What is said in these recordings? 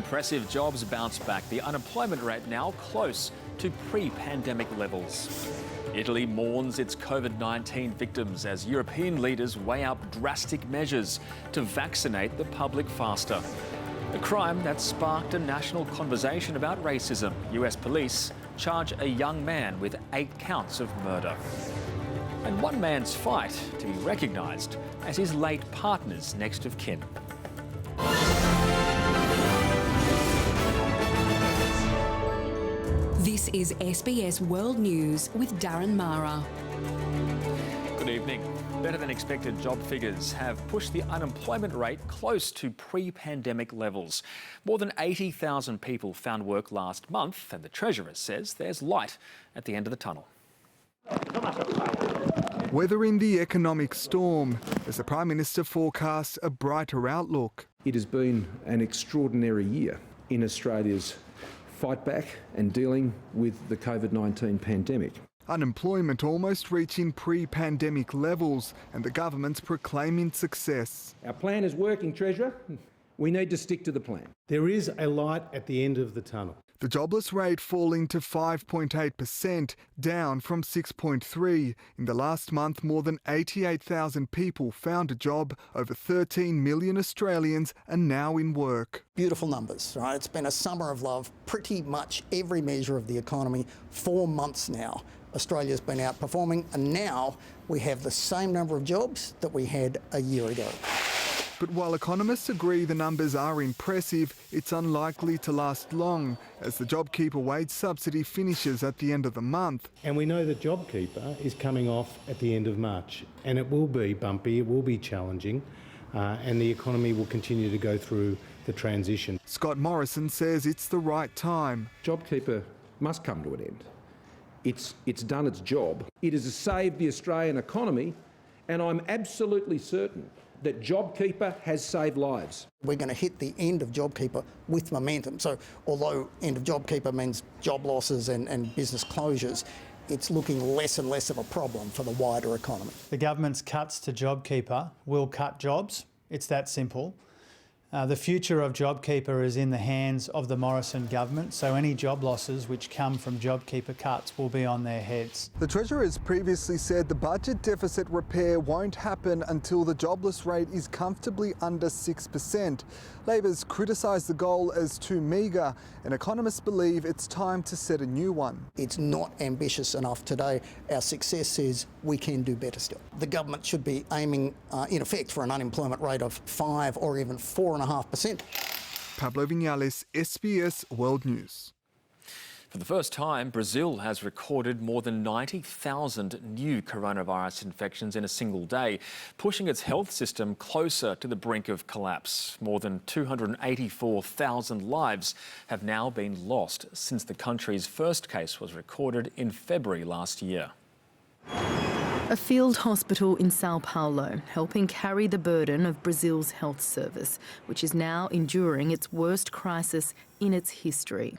Impressive jobs bounce back. The unemployment rate now close to pre-pandemic levels. Italy mourns its COVID-19 victims as European leaders weigh up drastic measures to vaccinate the public faster. A crime that sparked a national conversation about racism. US police charge a young man with 8 counts of murder. And one man's fight to be recognised as his late partner's next of kin. This is SBS World News with Darren Mara. Good evening. Better than expected job figures have pushed the unemployment rate close to pre-pandemic levels. More than 80,000 people found work last month, and the Treasurer says there's light at the end of the tunnel. Weathering the economic storm as the Prime Minister forecasts a brighter outlook. It has been an extraordinary year in Australia's fight back and dealing with the COVID-19 pandemic. Unemployment almost reaching pre-pandemic levels and the government's proclaiming success. Our plan is working, Treasurer. We need to stick to the plan. There is a light at the end of the tunnel. The jobless rate falling to 5.8%, down from 6.3%. In the last month, more than 88,000 people found a job. Over 13 million Australians are now in work. Beautiful numbers, right? It's been a summer of love. Pretty much every measure of the economy, 4 months now. Australia's been outperforming, and now we have the same number of jobs that we had a year ago. But while economists agree the numbers are impressive, it's unlikely to last long as the JobKeeper wage subsidy finishes at the end of the month. And we know that JobKeeper is coming off at the end of March, and it will be bumpy, it will be challenging, and the economy will continue to go through the transition. Scott Morrison says it's the right time. JobKeeper must come to an end. It's done its job. It has saved the Australian economy, and I'm absolutely certain that JobKeeper has saved lives. We're going to hit the end of JobKeeper with momentum. So although end of JobKeeper means job losses and business closures, it's looking less and less of a problem for the wider economy. The government's cuts to JobKeeper will cut jobs. It's that simple. The future of JobKeeper is in the hands of the Morrison government, so any job losses which come from JobKeeper cuts will be on their heads. The Treasurer has previously said the budget deficit repair won't happen until the jobless rate is comfortably under 6%. Labor's criticised the goal as too meagre, and economists believe it's time to set a new one. It's not ambitious enough today. Our success says we can do better still. The government should be aiming, in effect, for an unemployment rate of 5 or even 4.5%. Pablo Vinales, SBS World News. For the first time, Brazil has recorded more than 90,000 new coronavirus infections in a single day, pushing its health system closer to the brink of collapse. More than 284,000 lives have now been lost since the country's first case was recorded in February last year. A field hospital in Sao Paulo helping carry the burden of Brazil's health service, which is now enduring its worst crisis in its history.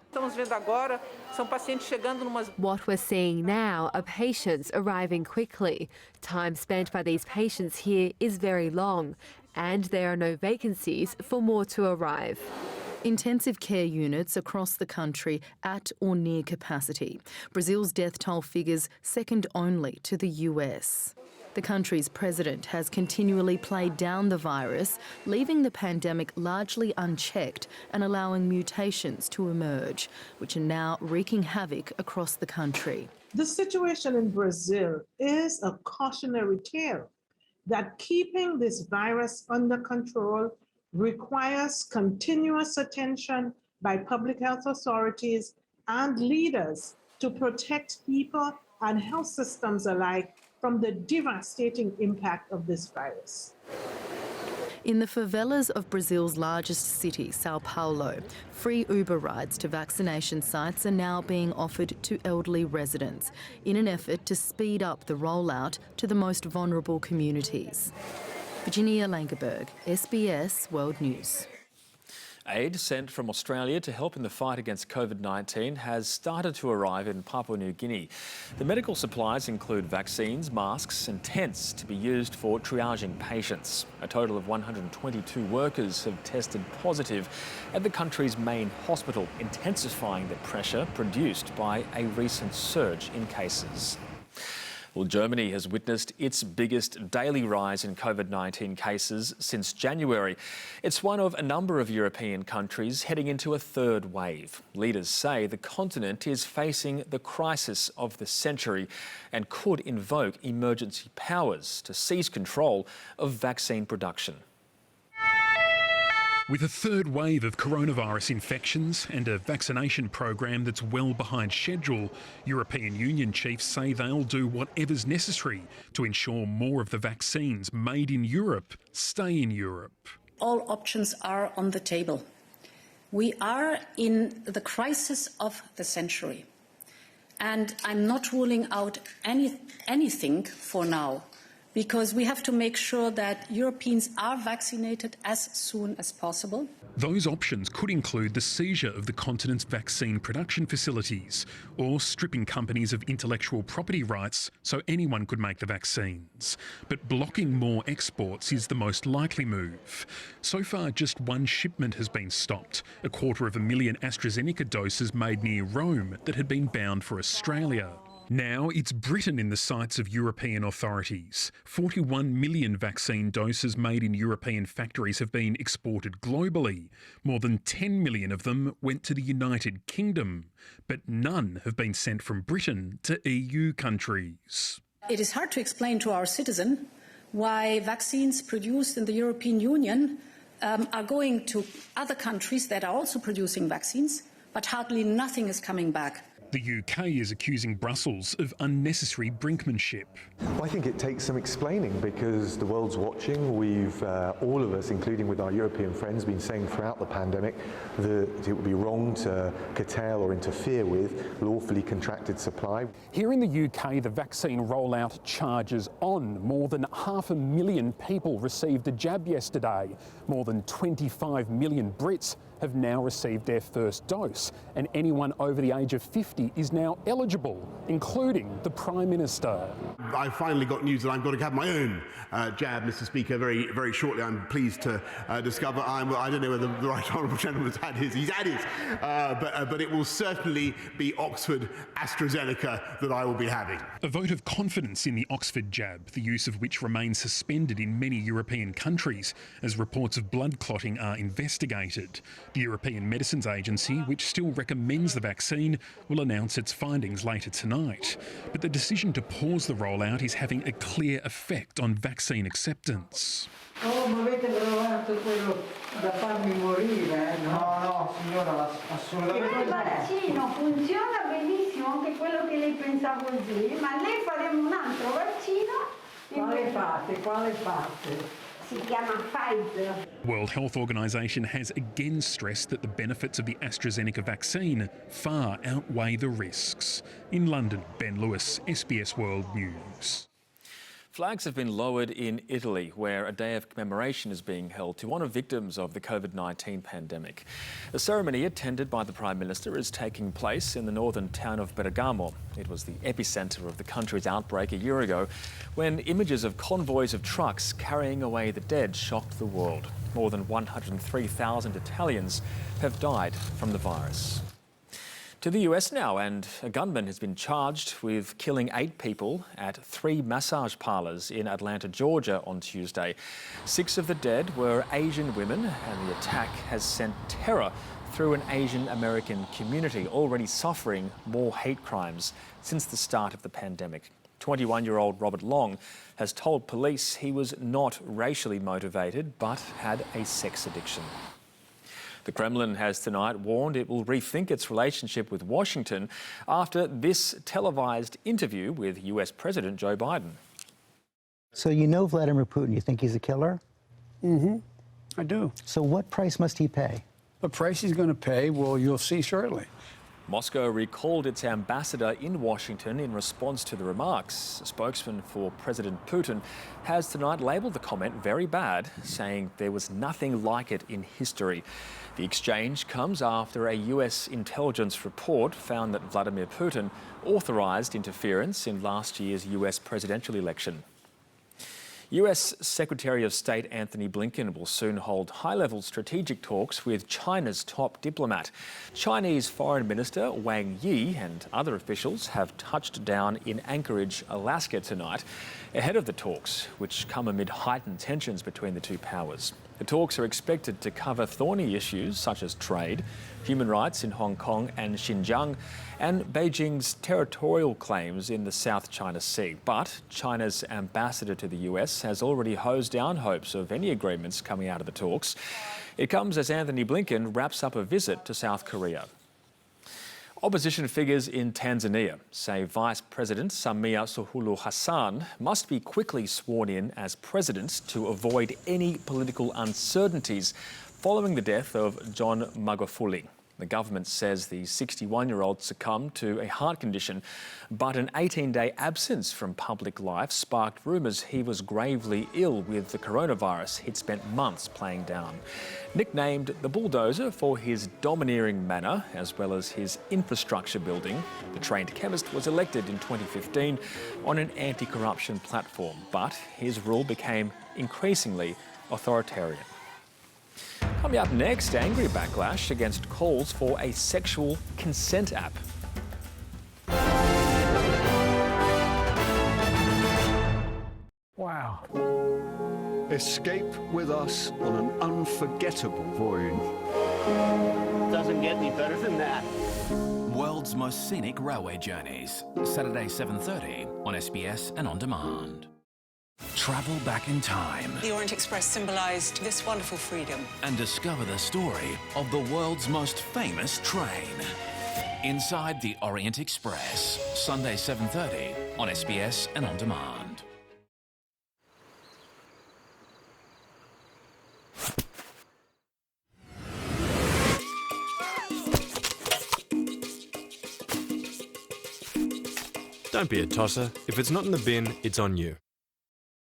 What we're seeing now are patients arriving quickly. Time spent by these patients here is very long, and there are no vacancies for more to arrive. Intensive care units across the country at or near capacity. Brazil's death toll figures second only to the US. The country's president has continually played down the virus, leaving the pandemic largely unchecked and allowing mutations to emerge, which are now wreaking havoc across the country. The situation in Brazil is a cautionary tale that keeping this virus under control requires continuous attention by public health authorities and leaders to protect people and health systems alike from the devastating impact of this virus. In the favelas of Brazil's largest city, Sao Paulo, free Uber rides to vaccination sites are now being offered to elderly residents in an effort to speed up the rollout to the most vulnerable communities. Virginia Langerberg, SBS World News. Aid sent from Australia to help in the fight against COVID-19 has started to arrive in Papua New Guinea. The medical supplies include vaccines, masks and tents to be used for triaging patients. A total of 122 workers have tested positive at the country's main hospital, intensifying the pressure produced by a recent surge in cases. Well, Germany has witnessed its biggest daily rise in COVID-19 cases since January. It's one of a number of European countries heading into a third wave. Leaders say the continent is facing the crisis of the century and could invoke emergency powers to seize control of vaccine production. With a third wave of coronavirus infections and a vaccination program that's well behind schedule, European Union chiefs say they'll do whatever's necessary to ensure more of the vaccines made in Europe stay in Europe. All options are on the table. We are in the crisis of the century, and I'm not ruling out anything for now, because we have to make sure that Europeans are vaccinated as soon as possible. Those options could include the seizure of the continent's vaccine production facilities or stripping companies of intellectual property rights so anyone could make the vaccines. But blocking more exports is the most likely move. So far, just one shipment has been stopped, 250,000 AstraZeneca doses made near Rome that had been bound for Australia. Now it's Britain in the sights of European authorities. 41 million vaccine doses made in European factories have been exported globally. More than 10 million of them went to the United Kingdom, but none have been sent from Britain to EU countries. It is hard to explain to our citizen why vaccines produced in the European Union are going to other countries that are also producing vaccines, but hardly nothing is coming back. The UK is accusing Brussels of unnecessary brinkmanship. Well, I think it takes some explaining because the world's watching. We've, all of us, including with our European friends, been saying throughout the pandemic that it would be wrong to curtail or interfere with lawfully contracted supply. Here in the UK, the vaccine rollout charges on. More than 500,000 people received a jab yesterday. More than 25 million Brits have now received their first dose, and anyone over the age of 50 is now eligible, including the Prime Minister. I finally got news that I'm going to have my own jab, Mr. Speaker, very, very shortly. I'm pleased to discover I don't know whether the Right Honourable Gentleman's had his. He's had his, but it will certainly be Oxford AstraZeneca that I will be having. A vote of confidence in the Oxford jab, the use of which remains suspended in many European countries as reports of blood clotting are investigated. The European Medicines Agency, which still recommends the vaccine, will announce its findings later tonight. But the decision to pause the rollout is having a clear effect on vaccine acceptance. Oh, ma avete provato quello da farmi morire? No, signora, assolutamente. Il vaccino funziona benissimo, anche quello che lei pensa così, ma lei faremo un altro vaccino. Quale fate? Si chiama Pfizer. World Health Organization has again stressed that the benefits of the AstraZeneca vaccine far outweigh the risks. In London, Ben Lewis, SBS World News. Flags have been lowered in Italy, where a day of commemoration is being held to honour victims of the COVID-19 pandemic. A ceremony attended by the Prime Minister is taking place in the northern town of Bergamo. It was the epicentre of the country's outbreak a year ago, when images of convoys of trucks carrying away the dead shocked the world. More than 103,000 Italians have died from the virus. To the US now, and a gunman has been charged with killing 8 people at 3 massage parlours in Atlanta, Georgia on Tuesday. 6 of the dead were Asian women, and the attack has sent terror through an Asian American community already suffering more hate crimes since the start of the pandemic. 21-year-old Robert Long has told police he was not racially motivated but had a sex addiction. The Kremlin has tonight warned it will rethink its relationship with Washington after this televised interview with US President Joe Biden. So you know Vladimir Putin, you think he's a killer? Mm-hmm, I do. So what price must he pay? The price he's going to pay, well, you'll see shortly. Moscow recalled its ambassador in Washington in response to the remarks. A spokesman for President Putin has tonight labelled the comment very bad, saying there was nothing like it in history. The exchange comes after a US intelligence report found that Vladimir Putin authorised interference in last year's US presidential election. US Secretary of State Antony Blinken will soon hold high-level strategic talks with China's top diplomat. Chinese Foreign Minister Wang Yi and other officials have touched down in Anchorage, Alaska tonight, ahead of the talks, which come amid heightened tensions between the two powers. The talks are expected to cover thorny issues such as trade, human rights in Hong Kong and Xinjiang, and Beijing's territorial claims in the South China Sea. But China's ambassador to the US has already hosed down hopes of any agreements coming out of the talks. It comes as Antony Blinken wraps up a visit to South Korea. Opposition figures in Tanzania say Vice President Samia Suluhu Hassan must be quickly sworn in as president to avoid any political uncertainties following the death of John Magufuli. The government says the 61-year-old succumbed to a heart condition, but an 18-day absence from public life sparked rumours he was gravely ill with the coronavirus he'd spent months playing down. Nicknamed the bulldozer for his domineering manner as well as his infrastructure building, the trained chemist was elected in 2015 on an anti-corruption platform, but his rule became increasingly authoritarian. Coming up next, angry backlash against calls for a sexual consent app. Wow. Escape with us on an unforgettable voyage. Doesn't get any better than that. World's most scenic railway journeys. Saturday 7:30 on SBS and on demand. Travel back in time. The Orient Express symbolised this wonderful freedom. And discover the story of the world's most famous train. Inside the Orient Express. Sunday 7:30 on SBS and on demand. Don't be a tosser. If it's not in the bin, it's on you.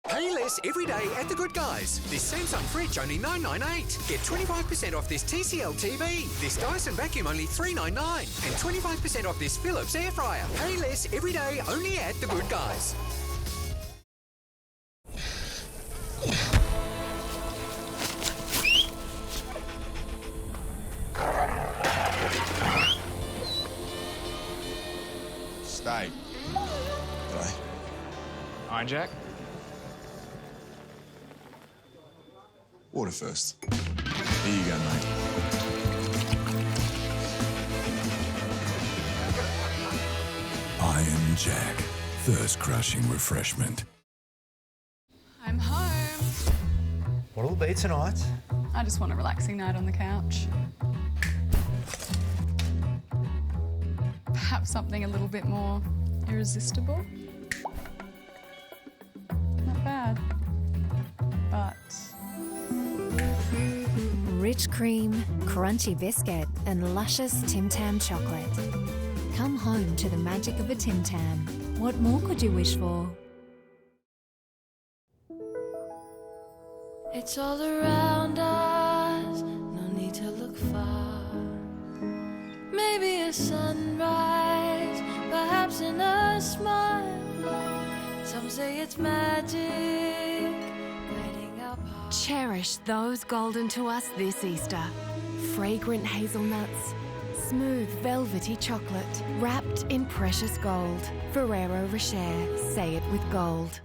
Pay less every day at The Good Guys. This Samsung fridge only $9.98. Get 25% off this TCL TV. This Dyson vacuum only $3.99. And 25% off this Philips air fryer. Pay less every day only at The Good Guys. Stay. G'day. Hi, Jack. Water first. Here you go, mate. Iron Jack. Thirst-crushing refreshment. I'm home. What'll it be tonight? I just want a relaxing night on the couch. Perhaps something a little bit more irresistible. Not bad. But... Rich cream, crunchy biscuit and luscious Tim Tam chocolate. Come home to the magic of a Tim Tam. What more could you wish for? It's all around us, no need to look far. Maybe a sunrise, perhaps in a smile. Some say it's magic. Cherish those golden to us this Easter. Fragrant hazelnuts, smooth velvety chocolate, wrapped in precious gold. Ferrero Rocher, say it with gold.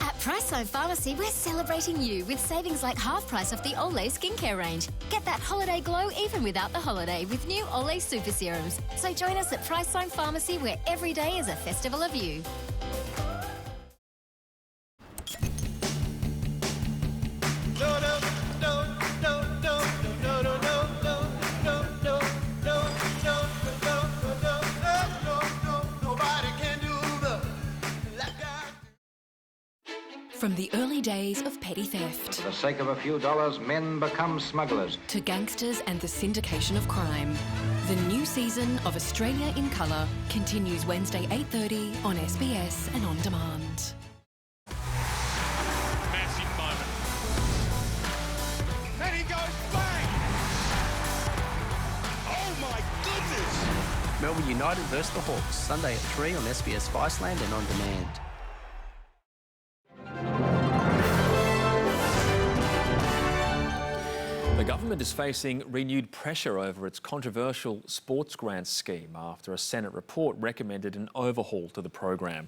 At Priceline Pharmacy, we're celebrating you with savings like half price off the Olay skincare range. Get that holiday glow even without the holiday with new Olay Super Serums. So join us at Priceline Pharmacy, where every day is a festival of you. From the early days of petty theft, For the sake of a few dollars, men become smugglers. to gangsters and the syndication of crime, The new season of Australia in Colour continues Wednesday 8:30 on SBS and on demand. Massive moment. And he goes bang! Oh my goodness! Melbourne United versus the Hawks, Sunday at 3 on SBS Viceland and on demand. The government is facing renewed pressure over its controversial sports grants scheme after a Senate report recommended an overhaul to the program.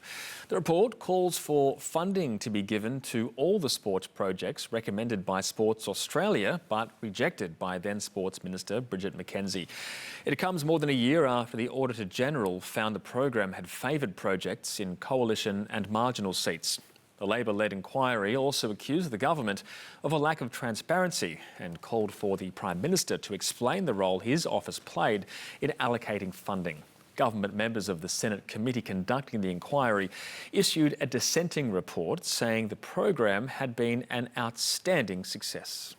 The report calls for funding to be given to all the sports projects recommended by Sports Australia but rejected by then Sports Minister Bridget McKenzie. It comes more than a year after the Auditor General found the program had favoured projects in coalition and marginal seats. The Labor-led inquiry also accused the government of a lack of transparency and called for the Prime Minister to explain the role his office played in allocating funding. Government members of the Senate committee conducting the inquiry issued a dissenting report saying the program had been an outstanding success.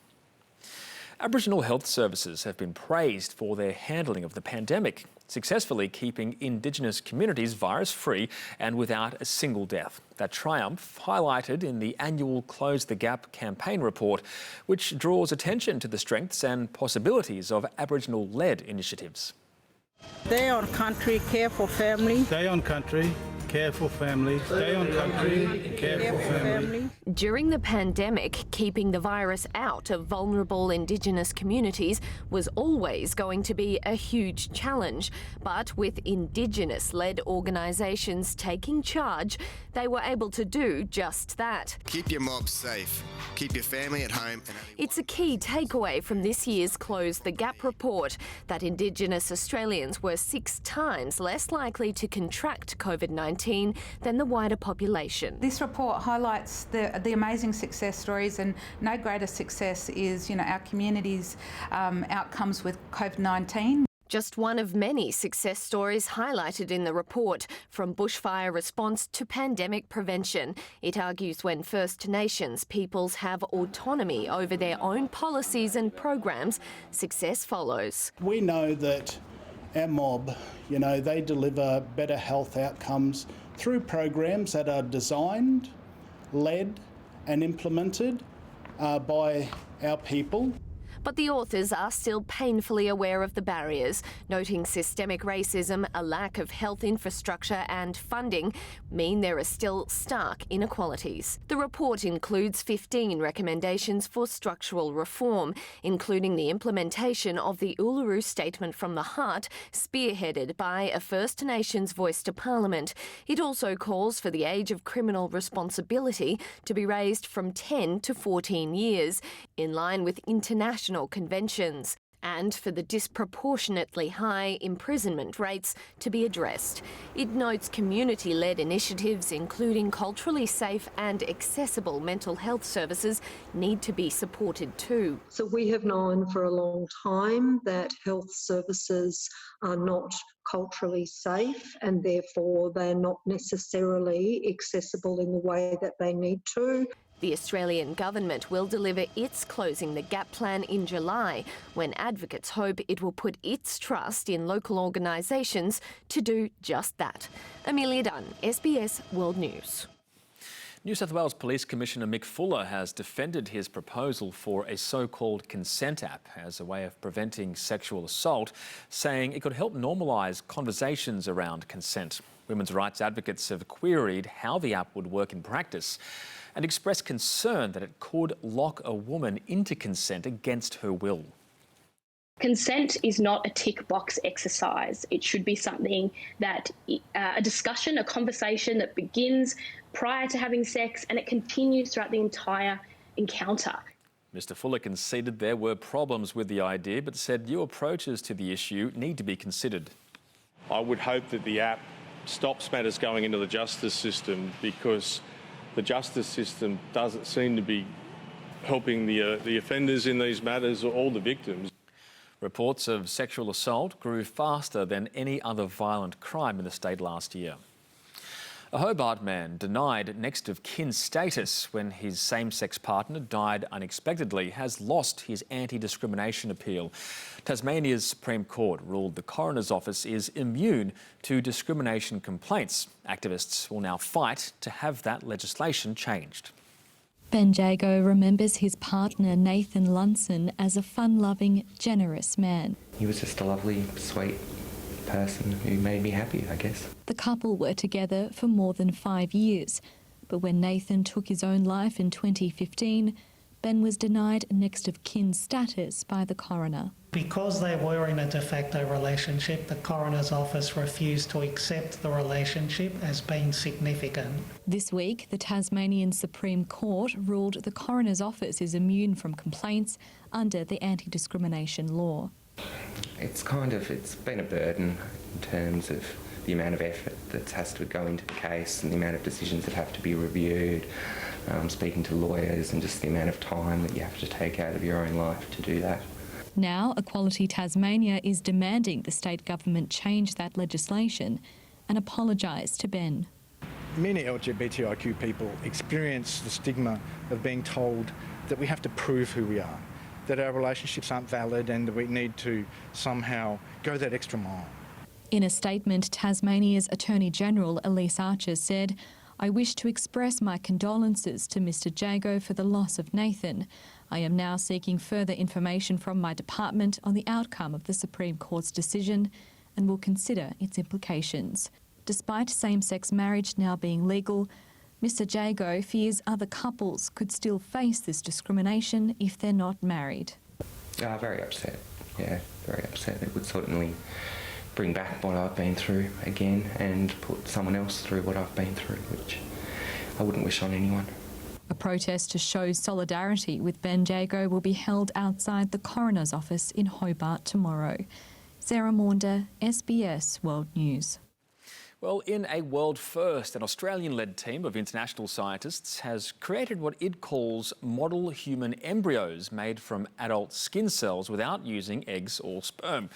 Aboriginal health services have been praised for their handling of the pandemic, successfully keeping Indigenous communities virus-free and without a single death. That triumph highlighted in the annual Close the Gap campaign report, which draws attention to the strengths and possibilities of Aboriginal-led initiatives. Stay on country, care for family. Stay on country, care for family. Stay on country, care for family. During the pandemic, keeping the virus out of vulnerable Indigenous communities was always going to be a huge challenge. But with Indigenous-led organisations taking charge, they were able to do just that. Keep your mobs safe. Keep your family at home. It's a key takeaway from this year's Close the Gap report that Indigenous Australians were 6 times less likely to contract COVID-19 than the wider population. This report highlights the amazing success stories, and no greater success is, our community's outcomes with COVID-19. Just one of many success stories highlighted in the report, from bushfire response to pandemic prevention. It argues when First Nations peoples have autonomy over their own policies and programs, success follows. We know that our mob, they deliver better health outcomes through programs that are designed, led and implemented by our people. But the authors are still painfully aware of the barriers, noting systemic racism, a lack of health infrastructure and funding mean there are still stark inequalities. The report includes 15 recommendations for structural reform, including the implementation of the Uluru Statement from the Heart, spearheaded by a First Nations voice to Parliament. It also calls for the age of criminal responsibility to be raised from 10 to 14 years, in line with international conventions, and for the disproportionately high imprisonment rates to be addressed. It notes community-led initiatives, including culturally safe and accessible mental health services, need to be supported too. So we have known for a long time that health services are not culturally safe, and therefore they're not necessarily accessible in the way that they need to. The Australian government will deliver its Closing the Gap plan in July, when advocates hope it will put its trust in local organisations to do just that. Amelia Dunn, SBS World News. New South Wales Police Commissioner Mick Fuller has defended his proposal for a so-called consent app as a way of preventing sexual assault, saying it could help normalise conversations around consent. Women's rights advocates have queried how the app would work in practice and expressed concern that it could lock a woman into consent against her will. Consent is not a tick box exercise. It should be something that a discussion, a conversation that begins prior to having sex and it continues throughout the entire encounter. Mr Fuller conceded there were problems with the idea, but said new approaches to the issue need to be considered. I would hope that the app stops matters going into the justice system, because the justice system doesn't seem to be helping the offenders in these matters or all the victims. Reports of sexual assault grew faster than any other violent crime in the state last year. A Hobart man denied next of kin status when his same-sex partner died unexpectedly has lost his anti-discrimination appeal. Tasmania's Supreme Court ruled the coroner's office is immune to discrimination complaints. Activists will now fight to have that legislation changed. Ben Jago remembers his partner Nathan Lunson as a fun-loving, generous man. He was just a lovely, sweet person who made me happy, I guess. The couple were together for more than 5 years, but when Nathan took his own life in 2015, Ben was denied next of kin status by the coroner. Because they were in a de facto relationship, the coroner's office refused to accept the relationship as being significant. This week, the Tasmanian Supreme Court ruled the coroner's office is immune from complaints under the anti-discrimination law. It's been a burden in terms of the amount of effort that has to go into the case and the amount of decisions that have to be reviewed, speaking to lawyers and just the amount of time that you have to take out of your own life to do that. Now, Equality Tasmania is demanding the state government change that legislation and apologise to Ben. Many LGBTIQ people experience the stigma of being told that we have to prove who we are, that our relationships aren't valid and that we need to somehow go that extra mile. In a statement, Tasmania's Attorney-General Elise Archer said, "I wish to express my condolences to Mr Jago for the loss of Nathan. I am now seeking further information from my department on the outcome of the Supreme Court's decision and will consider its implications." Despite same-sex marriage now being legal, Mr Jago fears other couples could still face this discrimination if they're not married. Very upset. Yeah, very upset. It would certainly bring back what I've been through again and put someone else through what I've been through, which I wouldn't wish on anyone. A protest to show solidarity with Ben Jago will be held outside the coroner's office in Hobart tomorrow. Sarah Maunder, SBS World News. Well, in a world first, an Australian-led team of international scientists has created what it calls model human embryos made from adult skin cells without using eggs or sperm.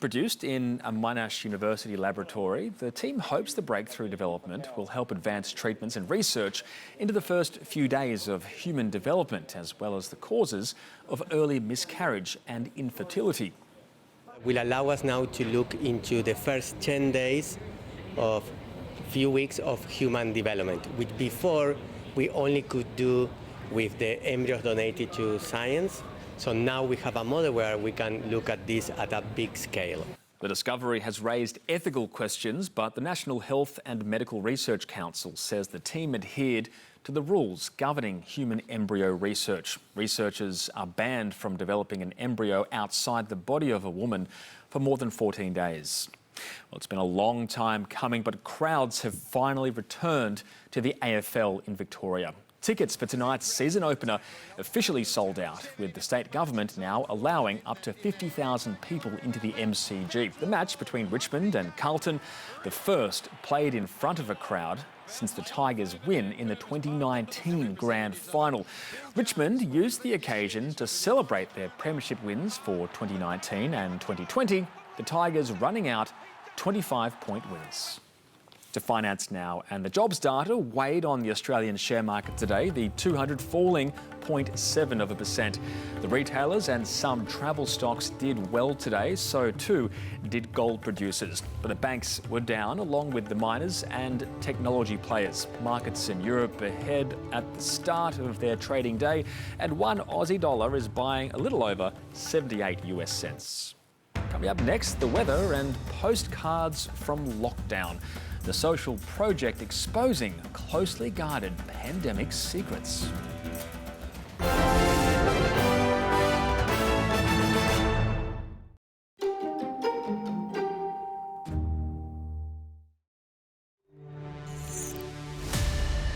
Produced in a Monash University laboratory, the team hopes the breakthrough development will help advance treatments and research into the first few days of human development, as well as the causes of early miscarriage and infertility. Will allow us now to look into the first 10 days of few weeks of human development, which before we only could do with the embryos donated to science. So now we have a model where we can look at this at a big scale. The discovery has raised ethical questions, but the National Health and Medical Research Council says the team adhered to the rules governing human embryo research. Researchers are banned from developing an embryo outside the body of a woman for more than 14 days. Well, it's been a long time coming, but crowds have finally returned to the AFL in Victoria. Tickets for tonight's season opener officially sold out, with the state government now allowing up to 50,000 people into the MCG. The match between Richmond and Carlton, the first played in front of a crowd since the Tigers' win in the 2019 Grand Final. Richmond used the occasion to celebrate their premiership wins for 2019 and 2020, the Tigers running out 25-point wins. To finance now, and the jobs data weighed on the Australian share market today, the 200 falling 0.7%. The retailers and some travel stocks did well today, so too did gold producers. But the banks were down, along with the miners and technology players. Markets in Europe ahead at the start of their trading day, and one Aussie dollar is buying a little over 78 US cents. Coming up next, the weather and postcards from lockdown. The social project exposing closely guarded pandemic secrets.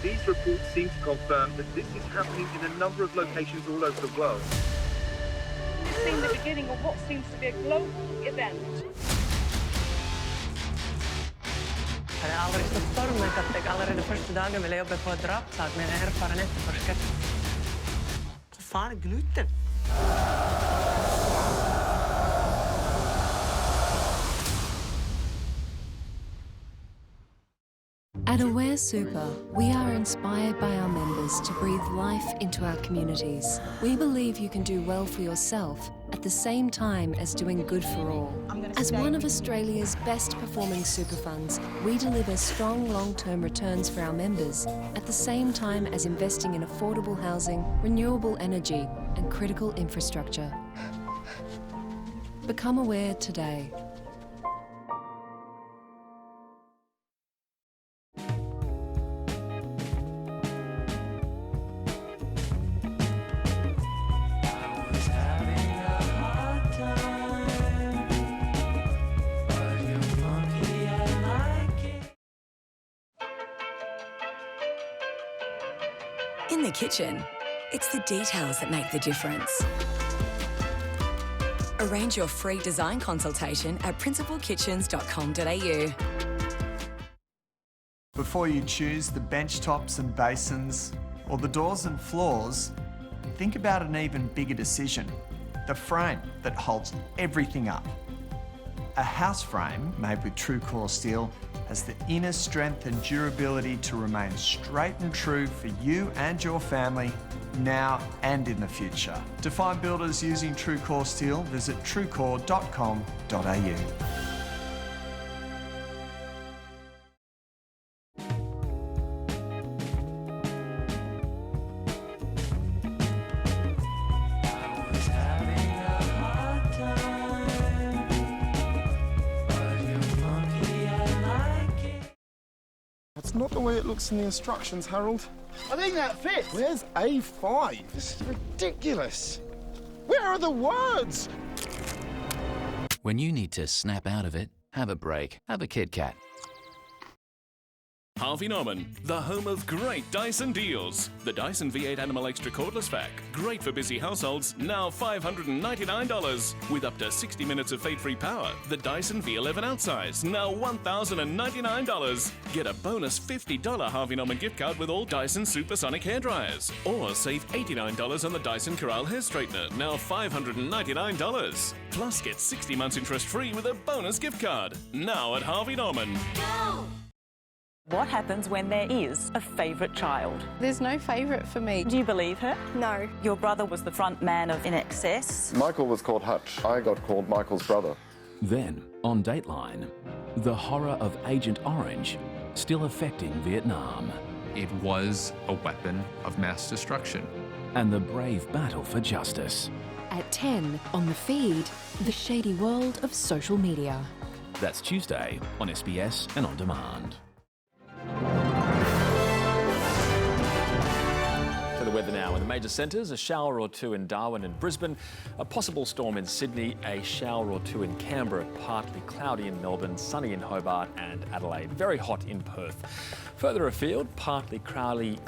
These reports seem to confirm that this is happening in a number of locations all over the world. It's been the beginning of what seems to be a global event. Det har aldrig stått stormen att jag allerede första dagen ville jobba på ett drapslag med en erfaren efterforskare. Vad fan är gluten? At Aware Super, we are inspired by our members to breathe life into our communities. We believe you can do well for yourself at the same time as doing good for all. As one of Australia's best performing super funds, we deliver strong long-term returns for our members at the same time as investing in affordable housing, renewable energy and critical infrastructure. Become aware today. In the kitchen, it's the details that make the difference. Arrange your free design consultation at principalkitchens.com.au. Before you choose the bench tops and basins or the doors and floors, think about an even bigger decision, the frame that holds everything up. A house frame made with true core steel has the inner strength and durability to remain straight and true for you and your family now and in the future. To find builders using true core steel, visit truecore.com.au. That's not the way it looks in the instructions, Harold. I think that fits. Where's A5? This is ridiculous. Where are the words? When you need to snap out of it, have a break. Have a Kit Kat. Harvey Norman, the home of great Dyson deals. The Dyson V8 Animal Extra Cordless Vac, great for busy households, now $599. With up to 60 minutes of fade-free power. The Dyson V11 Outsize, now $1,099. Get a bonus $50 Harvey Norman gift card with all Dyson Supersonic hair dryers. Or save $89 on the Dyson Corral hair straightener, now $599. Plus get 60 months interest-free with a bonus gift card. Now at Harvey Norman. Go! What happens when there is a favourite child? There's no favourite for me. Do you believe her? No. Your brother was the front man of In Excess. Michael was called Hutch. I got called Michael's brother. Then, on Dateline, the horror of Agent Orange still affecting Vietnam. It was a weapon of mass destruction. And the brave battle for justice. At 10 on the feed, the shady world of social media. That's Tuesday on SBS and on demand. To the weather now. In the major centres, a shower or two in Darwin and Brisbane, a possible storm in Sydney, a shower or two in Canberra, partly cloudy in Melbourne, sunny in Hobart and Adelaide, very hot in Perth. Further afield, partly cloudy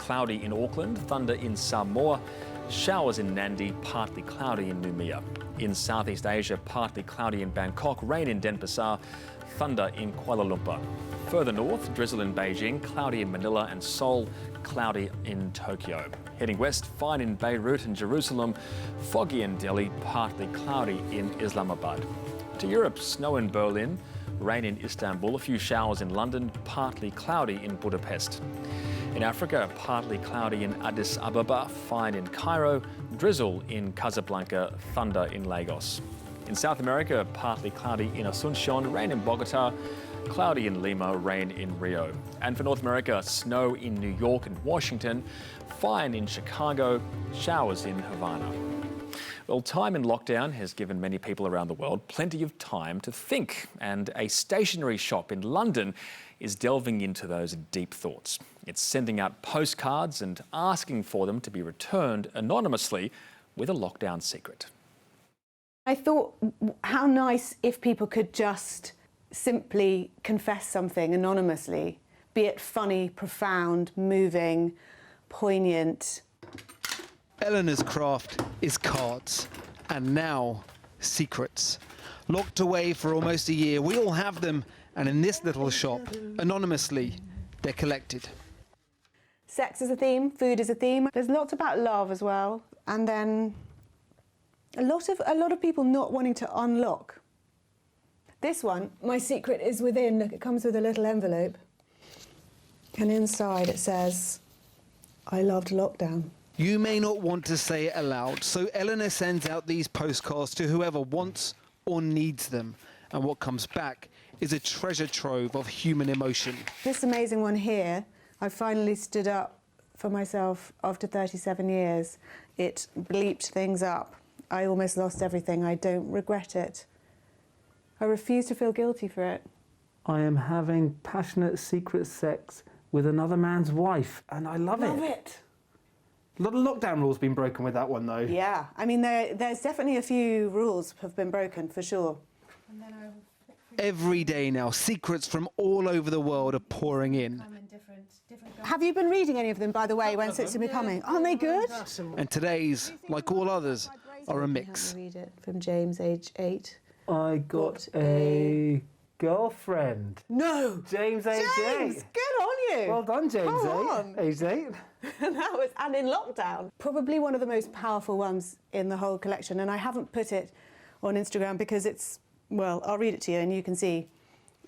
in Auckland, thunder in Samoa, showers in Nadi, partly cloudy in Noumea. In Southeast Asia, partly cloudy in Bangkok, rain in Denpasar, thunder in Kuala Lumpur. Further north, drizzle in Beijing, cloudy in Manila and Seoul, cloudy in Tokyo. Heading west, fine in Beirut and Jerusalem, foggy in Delhi, partly cloudy in Islamabad. To Europe, snow in Berlin, rain in Istanbul, a few showers in London, partly cloudy in Budapest. In Africa, partly cloudy in Addis Ababa, fine in Cairo, drizzle in Casablanca, thunder in Lagos. In South America, partly cloudy in Asuncion, rain in Bogota, cloudy in Lima, rain in Rio. And for North America, snow in New York and Washington, fine in Chicago, showers in Havana. Well, time in lockdown has given many people around the world plenty of time to think, and a stationery shop in London is delving into those deep thoughts. It's sending out postcards and asking for them to be returned anonymously with a lockdown secret. I thought, how nice if people could just simply confess something anonymously, be it funny, profound, moving, poignant. Eleanor's craft is cards, and now secrets. Locked away for almost a year, we all have them, and in this little shop, anonymously, they're collected. Sex is a theme, food is a theme. There's lots about love as well, and then a lot of people not wanting to unlock. This one, my secret is within. Look, it comes with a little envelope. And inside it says, I loved lockdown. You may not want to say it aloud, so Eleanor sends out these postcards to whoever wants or needs them. And what comes back is a treasure trove of human emotion. This amazing one here, I finally stood up for myself after 37 years. It bleeped things up. I almost lost everything. I don't regret it. I refuse to feel guilty for it. I am having passionate secret sex with another man's wife, and I love it. Love it. A lot of lockdown rules been broken with that one, though. Yeah, I mean, there's definitely a few rules have been broken, for sure. Every day now, secrets from all over the world are pouring in. Have you been reading any of them, by the way, when it's becoming? Aren't they good? And today's, like all others, are a mix. Read it from James, age 8. I got a girlfriend. No! James, age 8. Good on you! Well done, James, Come on. age 8. And in lockdown. Probably one of the most powerful ones in the whole collection, and I haven't put it on Instagram because it's, well, I'll read it to you and you can see.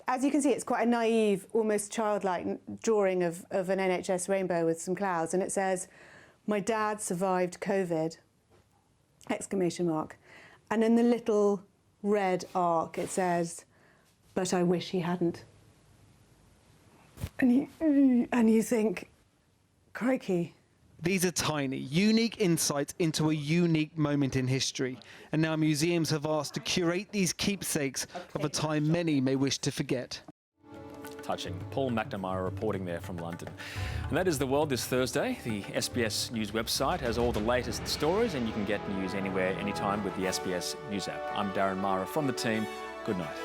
As you can see, it's quite a naive, almost childlike drawing of an NHS rainbow with some clouds, and it says, "My dad survived COVID!" exclamation mark. And in the little red arc it says, "But I wish he hadn't." And you think, crikey. These are tiny, unique insights into a unique moment in history. And now museums have asked to curate these keepsakes of a time many may wish to forget. Touching. Paul McNamara reporting there from London. And that is The World this Thursday. The SBS News website has all the latest stories, and you can get news anywhere, anytime with the SBS News app. I'm Darren Mara from the team. Good night.